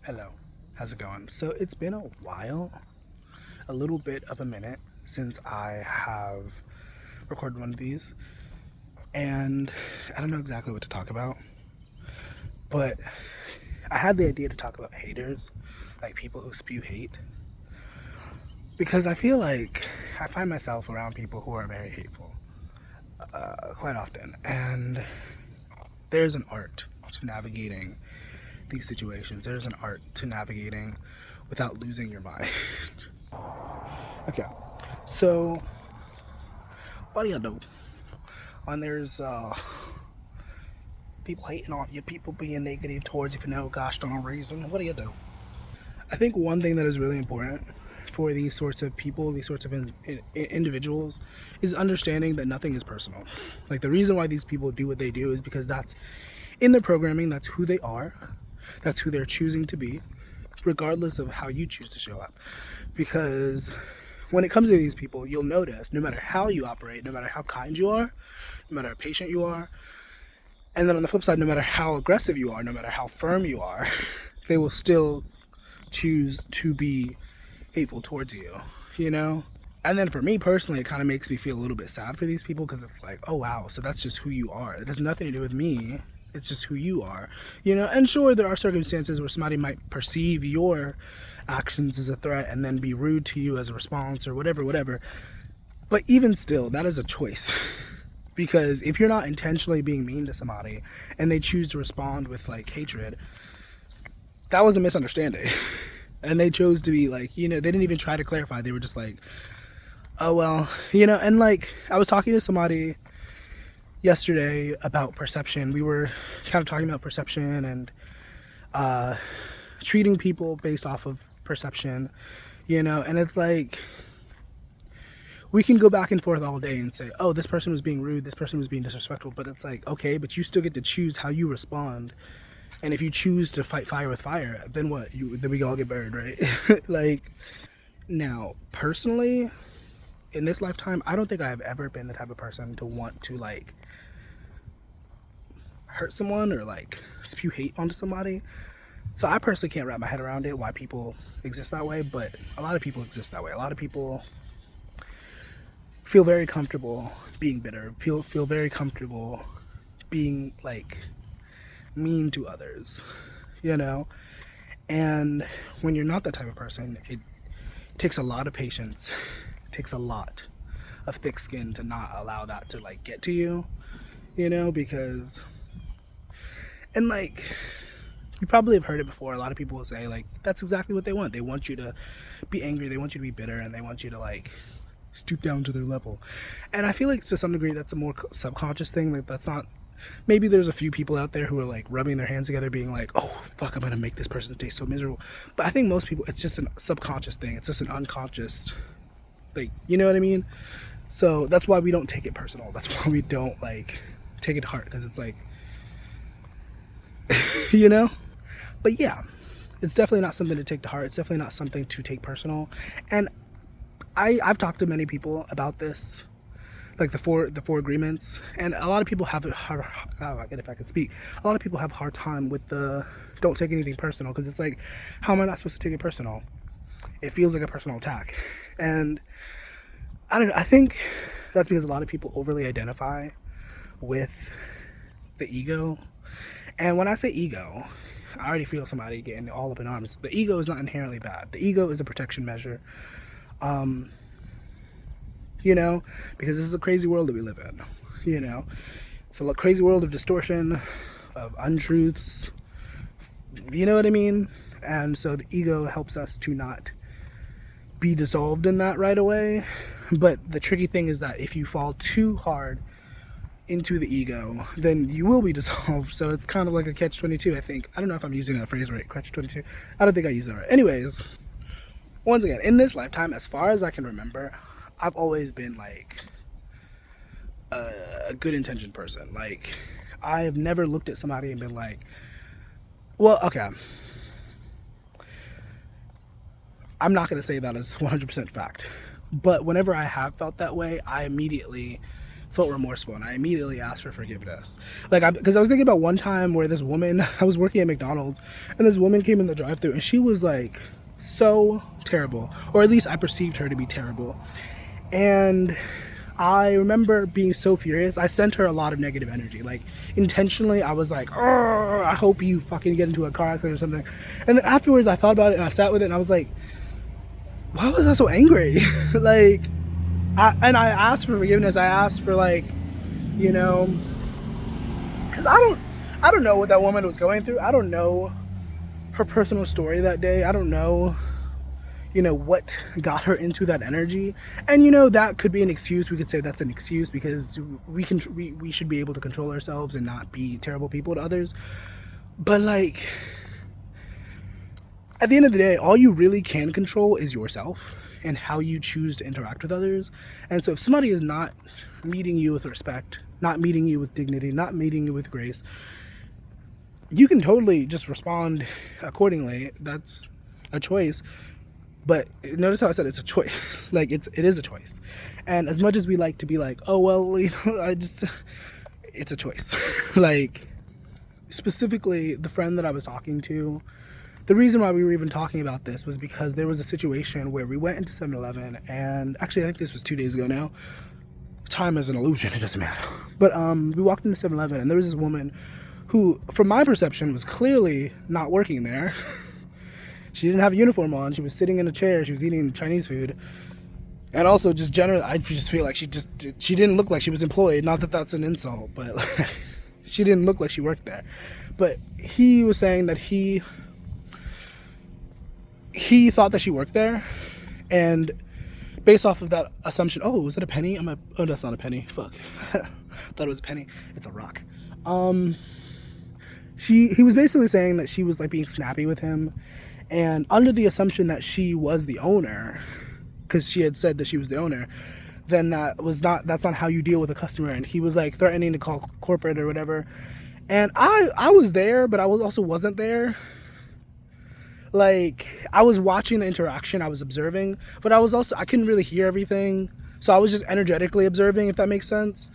Hello, how's it going? So it's been a while, a little bit of a minute since I have recorded one of these, and I don't know exactly what to talk about, but I had the idea to talk about haters, like people who spew hate, because I feel like I find myself around people who are very hateful quite often, and there's an art to navigating these situations. There's an art to navigating without losing your mind. Okay, so what do you do when there's people hating on you, people being negative towards you for no gosh darn reason? What do you do? I think one thing that is really important for these sorts of people, these sorts of individuals, is understanding that nothing is personal. Like, the reason why these people do what they do is because that's in their programming, that's who they are, that's who they're choosing to be, regardless of how you choose to show up. Because when it comes to these people, you'll notice no matter how you operate, no matter how kind you are, no matter how patient you are, and then on the flip side, no matter how aggressive you are, no matter how firm you are, they will still choose to be hateful towards you, you know? And then for me personally, it kind of makes me feel a little bit sad for these people, because it's like, oh wow, so that's just who you are. It has nothing to do with me. It's just who you are, you know? And sure, there are circumstances where somebody might perceive your actions as a threat and then be rude to you as a response or whatever. But even still, that is a choice. Because if you're not intentionally being mean to somebody and they choose to respond with like hatred, that was a misunderstanding. And they chose to be like, you know, they didn't even try to clarify. They were just like, oh well, you know. And like, I was talking to somebody yesterday about perception. We were kind of talking about perception and treating people based off of perception, you know. And it's like, we can go back and forth all day and say, oh, this person was being rude, this person was being disrespectful, but it's like, okay, but you still get to choose how you respond. And if you choose to fight fire with fire, then what? Then we all get burned, right? Like, now, personally, in this lifetime, I don't think I have ever been the type of person to want to like hurt someone or like spew hate onto somebody. So I personally can't wrap my head around it, why people exist that way, but a lot of people exist that way. A lot of people feel very comfortable being bitter, feel very comfortable being like mean to others, you know. And when you're not that type of person, it takes a lot of patience, it takes a lot of thick skin to not allow that to like get to you, you know. Because, and like, you probably have heard it before, a lot of people will say like, that's exactly what they want. They want you to be angry, they want you to be bitter, and they want you to like stoop down to their level. And I feel like to some degree that's a more subconscious thing. Like, that's not, maybe there's a few people out there who are like rubbing their hands together being like, oh fuck, I'm gonna make this person's day so miserable. But I think most people, it's just a subconscious thing. It's just an unconscious, like, you know what I mean? So that's why we don't take it personal. That's why we don't like take it to heart, because it's like you know. But yeah, it's definitely not something to take to heart. It's definitely not something to take personal. And I've talked to many people about this, like the four agreements, and a lot of people have a hard, if I could speak, a lot of people have a hard time with the don't take anything personal, because it's like, how am I not supposed to take it personal? It feels like a personal attack. And I don't know, I think that's because a lot of people overly identify with the ego. And when I say ego, I already feel somebody getting all up in arms. The ego is not inherently bad. The ego is a protection measure. You know, because this is a crazy world that we live in, you know. It's a crazy world of distortion, of untruths, you know what I mean? And so the ego helps us to not be dissolved in that right away. But the tricky thing is that if you fall too hard into the ego, then you will be dissolved. So it's kind of like a catch-22, I think. I don't know if I'm using that phrase right, catch-22. I don't think I use that right. Anyways, once again, in this lifetime, as far as I can remember, I've always been like a good intentioned person. Like, I have never looked at somebody and been like, well, okay, I'm not going to say that as 100% fact, but whenever I have felt that way, I immediately felt remorseful, and I immediately asked for forgiveness. Like, because I was thinking about one time where this woman, I was working at McDonald's, and this woman came in the drive-thru, and she was like so terrible, or at least I perceived her to be terrible. And I remember being so furious. I sent her a lot of negative energy. Like, intentionally, I was like, oh, I hope you fucking get into a car accident or something. And then afterwards, I thought about it, and I sat with it, and I was like, why was I so angry? Like, I asked for forgiveness. I asked for, like, you know, because I don't know what that woman was going through. I don't know her personal story that day. I don't know, you know, what got her into that energy. And, you know, that could be an excuse. We could say that's an excuse because we should be able to control ourselves and not be terrible people to others. But, like, at the end of the day, all you really can control is yourself and how you choose to interact with others. And so if somebody is not meeting you with respect, not meeting you with dignity, not meeting you with grace, you can totally just respond accordingly. That's a choice. But notice how I said it's a choice. Like, it is a choice. And as much as we like to be like, oh, well, you know, it's a choice. Like, specifically, the friend that I was talking to, the reason why we were even talking about this was because there was a situation where we went into 7-Eleven, and actually I think this was 2 days ago now. Time is an illusion, it doesn't matter. But we walked into 7-Eleven, and there was this woman who, from my perception, was clearly not working there. She didn't have a uniform on. She was sitting in a chair. She was eating Chinese food. And also, just generally, I just feel like she didn't look like she was employed. Not that that's an insult, but like, she didn't look like she worked there. But he was saying that he thought that she worked there, and based off of that assumption, oh, was it a penny? Oh, that's not a penny. Fuck. Thought it was a penny. It's a rock. He was basically saying that she was like being snappy with him, and under the assumption that she was the owner, because she had said that she was the owner, then that's not how you deal with a customer. And he was like threatening to call corporate or whatever. And I was there, but I also wasn't there. Like, I was watching the interaction, I was observing, but I couldn't really hear everything, so I was just energetically observing, if that makes sense.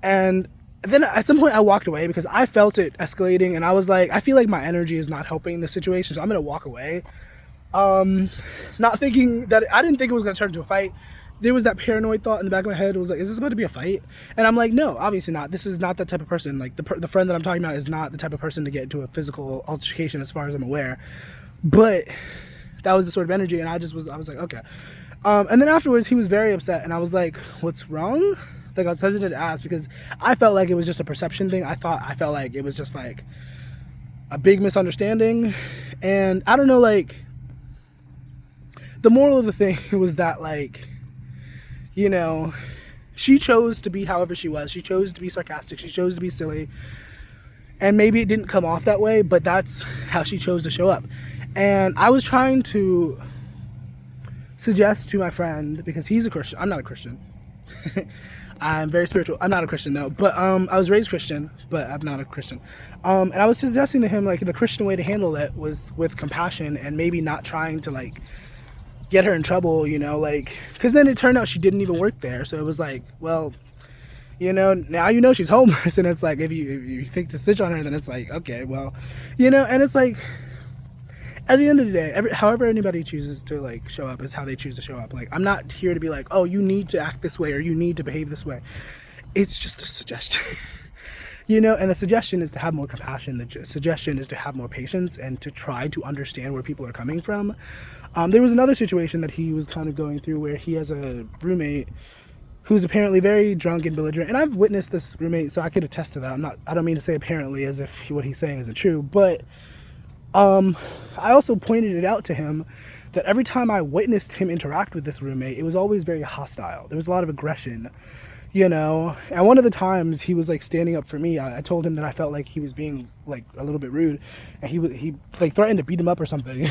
And then at some point I walked away because I felt it escalating, and I was like, I feel like my energy is not helping the situation, so I'm gonna walk away. Not thinking that, I didn't think it was gonna turn into a fight. There was that paranoid thought in the back of my head. It was like, is this about to be a fight? And I'm like, no, obviously not. This is not that type of person. Like, the friend that I'm talking about is not the type of person to get into a physical altercation, as far as I'm aware. But that was the sort of energy, and I was like, okay. And then afterwards, he was very upset, and I was like, what's wrong? Like, I was hesitant to ask because I felt like it was just a perception thing. I felt like it was just like a big misunderstanding. And I don't know, like, the moral of the thing was that, like, you know, she chose to be however she was. She chose to be sarcastic. She chose to be silly. And maybe it didn't come off that way, but that's how she chose to show up. And I was trying to suggest to my friend, because he's a Christian. I'm not a Christian. I'm very spiritual. I'm not a Christian, though. But I was raised Christian, but I'm not a Christian. And I was suggesting to him, like, the Christian way to handle it was with compassion and maybe not trying to, like, get her in trouble, you know, like, because then it turned out she didn't even work there. So it was like, well, you know, now you know she's homeless. And it's like, if you think to snitch on her, then it's like, okay, well, you know, and it's like, at the end of the day, however anybody chooses to, like, show up is how they choose to show up. Like, I'm not here to be like, oh, you need to act this way or you need to behave this way. It's just a suggestion. You know, and the suggestion is to have more compassion. The suggestion is to have more patience and to try to understand where people are coming from. There was another situation that he was kind of going through where he has a roommate who's apparently very drunk and belligerent. And I've witnessed this roommate, so I could attest to that. I don't mean to say apparently as if what he's saying isn't true, but I also pointed it out to him that every time I witnessed him interact with this roommate, it was always very hostile. There was a lot of aggression, you know. And one of the times he was, like, standing up for me, I told him that I felt like he was being, like, a little bit rude, and he like threatened to beat him up or something.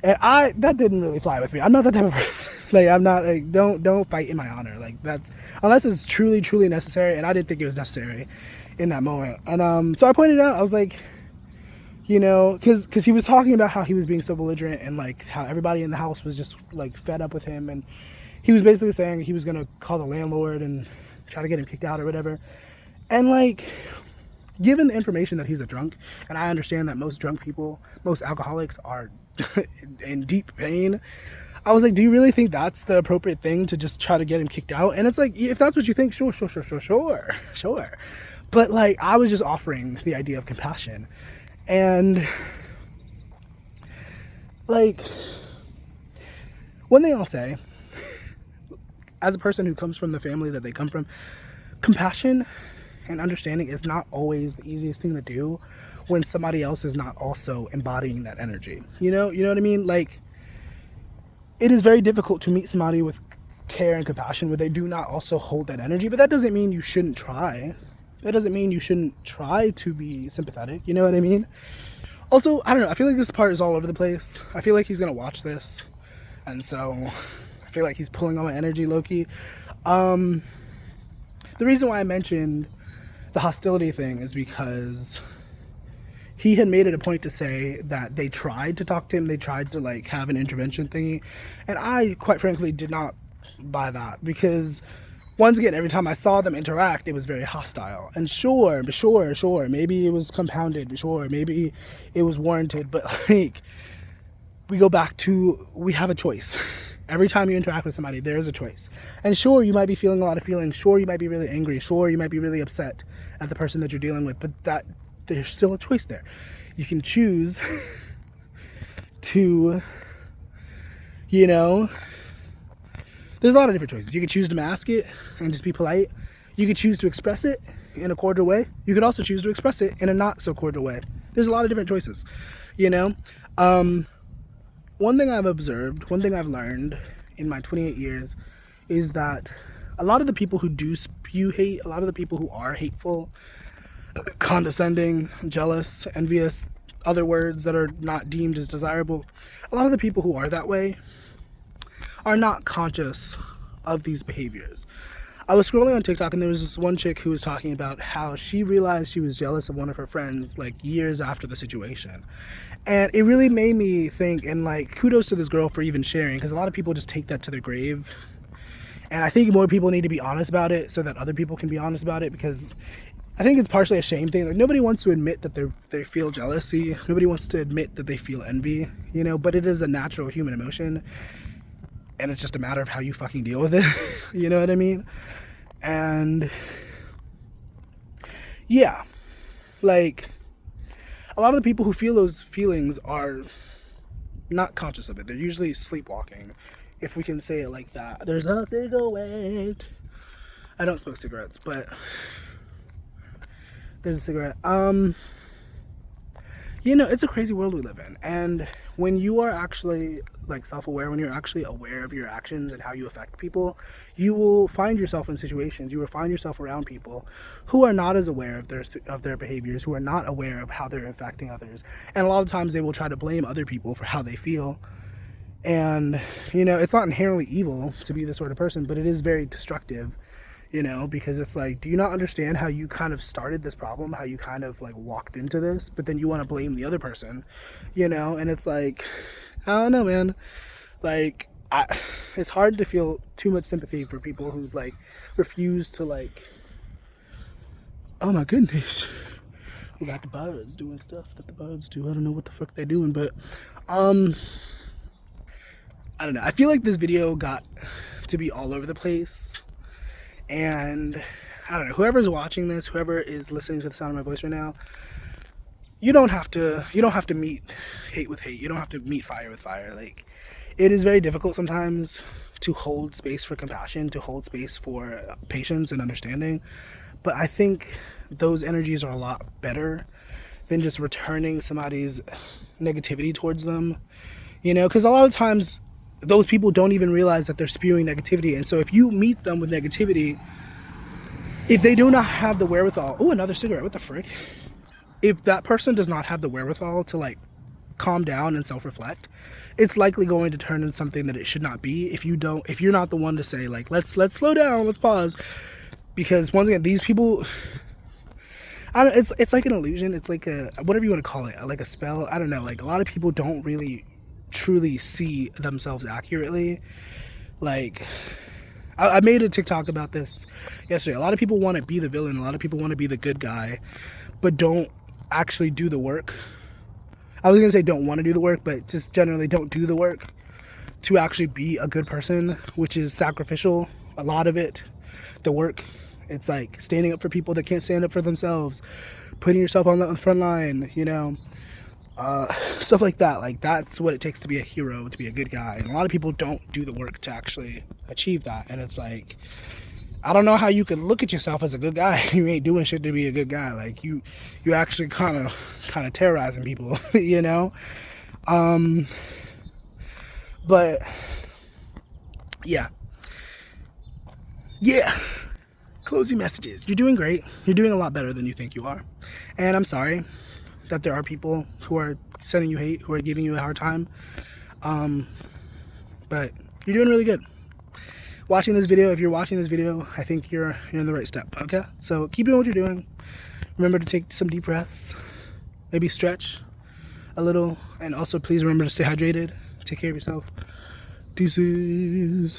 And that didn't really fly with me. I'm not that type of person. Like, I'm not, like, don't fight in my honor. Like, that's, unless it's truly, truly necessary, and I didn't think it was necessary in that moment. And so I pointed out, I was like, you know, because he was talking about how he was being so belligerent and, like, how everybody in the house was just, like, fed up with him. And he was basically saying he was going to call the landlord and try to get him kicked out or whatever. And like, given the information that he's a drunk, and I understand that most drunk people, most alcoholics are in deep pain, I was like, do you really think that's the appropriate thing to just try to get him kicked out? And it's like, if that's what you think, sure. But like, I was just offering the idea of compassion. And like, one thing I'll say, as a person who comes from the family that they come from, compassion and understanding is not always the easiest thing to do when somebody else is not also embodying that energy. You know what I mean? Like, it is very difficult to meet somebody with care and compassion where they do not also hold that energy, but that doesn't mean you shouldn't try. That doesn't mean you shouldn't try to be sympathetic. You know what I mean? Also, I don't know, I feel like this part is all over the place. I feel like he's gonna watch this, and so I feel like he's pulling on my energy low-key. The reason why I mentioned the hostility thing is because he had made it a point to say that they tried to talk to him, they tried to like have an intervention thingy, and I quite frankly did not buy that, because once again, every time I saw them interact, it was very hostile. And sure, maybe it was compounded, sure, maybe it was warranted, but like, we go back to, we have a choice. Every time you interact with somebody, there is a choice. And sure, you might be feeling a lot of feelings, sure, you might be really angry, sure, you might be really upset at the person that you're dealing with, but that there's still a choice there. You can choose to, you know, there's a lot of different choices. You could choose to mask it and just be polite. You could choose to express it in a cordial way. You could also choose to express it in a not so cordial way. There's a lot of different choices, you know? One thing I've observed, one thing I've learned in my 28 years is that a lot of the people who do spew hate, a lot of the people who are hateful, condescending, jealous, envious, other words that are not deemed as desirable, a lot of the people who are that way are not conscious of these behaviors. I was scrolling on TikTok and there was this one chick who was talking about how she realized she was jealous of one of her friends like years after the situation. And it really made me think, and like, kudos to this girl for even sharing, because a lot of people just take that to their grave. And I think more people need to be honest about it so that other people can be honest about it, because I think it's partially a shame thing. Like, nobody wants to admit that they feel jealousy. Nobody wants to admit that they feel envy, you know, but it is a natural human emotion. And it's just a matter of how you fucking deal with it. You know what I mean? And yeah, like, a lot of the people who feel those feelings are not conscious of it. They're usually sleepwalking, if we can say it like that. There's a cigarette. I don't smoke cigarettes, but there's a cigarette. You know, it's a crazy world we live in. And when you are actually like self-aware, when you're actually aware of your actions and how you affect people, you will find yourself in situations, you will find yourself around people who are not as aware of their behaviors, who are not aware of how they're affecting others. And a lot of times they will try to blame other people for how they feel. And, you know, it's not inherently evil to be this sort of person, but it is very destructive. You know, because it's like, do you not understand how you kind of started this problem, how you kind of like walked into this, but then you want to blame the other person, you know? And it's like, I don't know, man. Like, it's hard to feel too much sympathy for people who like refuse to like, oh my goodness, we got the birds doing stuff that the birds do. I don't know what the fuck they're doing, but I don't know. I feel like this video got to be all over the place. And I don't know, whoever's watching this, whoever is listening to the sound of my voice right now, you don't have to meet hate with hate. You don't have to meet fire with fire. Like, it is very difficult sometimes to hold space for compassion, to hold space for patience and understanding. But I think those energies are a lot better than just returning somebody's negativity towards them. You know, because a lot of times those people don't even realize that they're spewing negativity. And so if you meet them with negativity, if they do not have the wherewithal, oh, another cigarette, what the frick? If that person does not have the wherewithal to like calm down and self-reflect, it's likely going to turn into something that it should not be if you're not the one to say like, let's slow down, let's pause. Because once again, these people, it's like an illusion. It's like a, whatever you want to call it, like a spell. I don't know. Like, a lot of people don't really truly see themselves accurately. Like, I made a TikTok about this yesterday. A lot of people want to be the villain. A lot of people want to be the good guy, but don't actually do the work. I was going to say don't want to do the work, but just generally don't do the work to actually be a good person, which is sacrificial. A lot of it, the work, it's like standing up for people that can't stand up for themselves, putting yourself on the front line, you know, stuff like that. Like, that's what it takes to be a hero, to be a good guy. And a lot of people don't do the work to actually achieve that. And it's like, I don't know how you can look at yourself as a good guy. You ain't doing shit to be a good guy. Like, you actually kind of terrorizing people, you know. But yeah, closing messages. You're doing great. You're doing a lot better than you think you are. And I'm sorry that there are people who are sending you hate, who are giving you a hard time. But you're doing really good. Watching this video, if you're watching this video, I think you're in the right step, okay? So keep doing what you're doing. Remember to take some deep breaths. Maybe stretch a little. And also, please remember to stay hydrated. Take care of yourself. Deuces.